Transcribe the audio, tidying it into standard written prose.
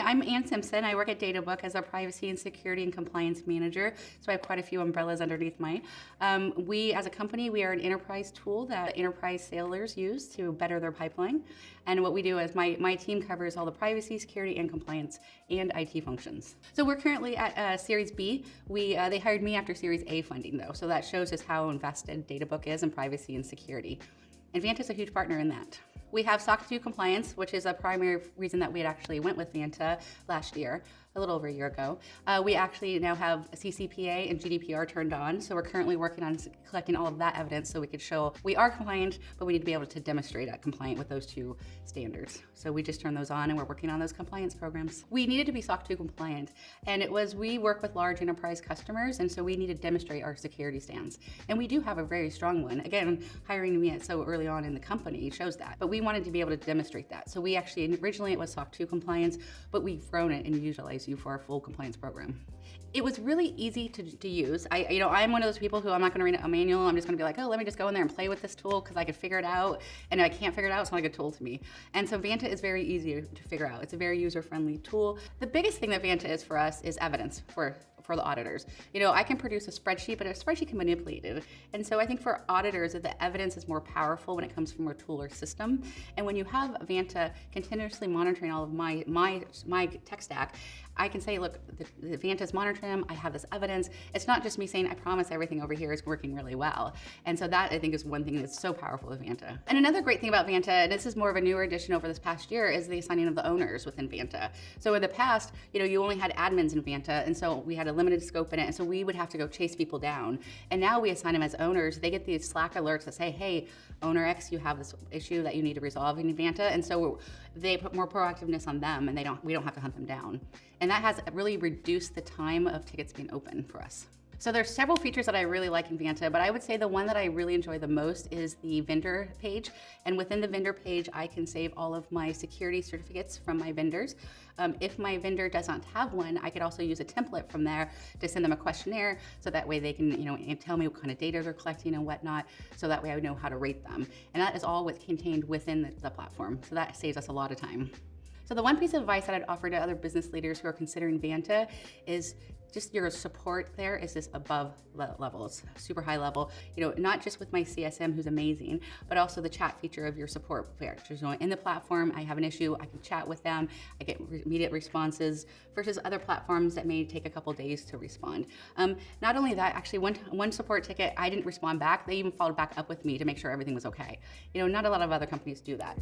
I'm Ann Simpson. I work at Databook as a privacy and security and compliance manager, so I have quite a few umbrellas underneath mine. We, as a company, we are an enterprise tool that enterprise sailors use to better their pipeline. And what we do is my team covers all the privacy, security, and compliance and IT functions. So we're currently at Series B. They hired me after Series A funding, though, so that shows us how invested Databook is in privacy and security. And Vanta is a huge partner in that. We have SOC 2 compliance, which is a primary reason that we had actually went with Vanta last year, a little over a year ago. We actually now have CCPA and GDPR turned on, so we're currently working on collecting all of that evidence so we could show we are compliant, but we need to be able to demonstrate compliant with those two standards. So we just turned those on and we're working on those compliance programs. We needed to be SOC 2 compliant, and we work with large enterprise customers, and so we need to demonstrate our security stance. And we do have a very strong one. Again, hiring me so early on in the company shows that, but we wanted to be able to demonstrate that. So we actually, originally it was SOC 2 compliance, but we've grown it and utilized you for our full compliance program. It was really easy to use. I'm one of those people who I'm not gonna read a manual. I'm just gonna be like, oh, let me just go in there and play with this tool because I could figure it out. And if I can't figure it out, it's not a good tool to me. And so Vanta is very easy to figure out. It's a very user-friendly tool. The biggest thing that Vanta is for us is evidence for the auditors. I can produce a spreadsheet, but a spreadsheet can be manipulated. And so I think for auditors, the evidence is more powerful when it comes from a tool or system. And when you have Vanta continuously monitoring all of my tech stack, I can say, look, the Vanta is monitoring them. I have this evidence. It's not just me saying, I promise everything over here is working really well. And so that, I think, is one thing that's so powerful with Vanta. And another great thing about Vanta, and this is more of a newer addition over this past year, is the assigning of the owners within Vanta. So in the past, you only had admins in Vanta, and so we had a limited scope in it, and so we would have to go chase people down. And now we assign them as owners. They get these Slack alerts that say, hey, owner X, you have this issue that you need to resolve in Vanta. And so they put more proactiveness on them, and we don't have to hunt them down. And that has really reduced the time of tickets being open for us. So there's several features that I really like in Vanta, but I would say the one that I really enjoy the most is the vendor page. And within the vendor page, I can save all of my security certificates from my vendors. If my vendor does not have one, I could also use a template from there to send them a questionnaire, so that way they can, tell me what kind of data they're collecting and whatnot, so that way I would know how to rate them. And that is all contained within the platform. So that saves us a lot of time. So the one piece of advice that I'd offer to other business leaders who are considering Vanta is just your support there is just above levels, super high level. Not just with my CSM, who's amazing, but also the chat feature of your support features. In the platform, I have an issue, I can chat with them, I get immediate responses versus other platforms that may take a couple days to respond. Not only that, actually one support ticket, I didn't respond back, they even followed back up with me to make sure everything was okay. Not a lot of other companies do that.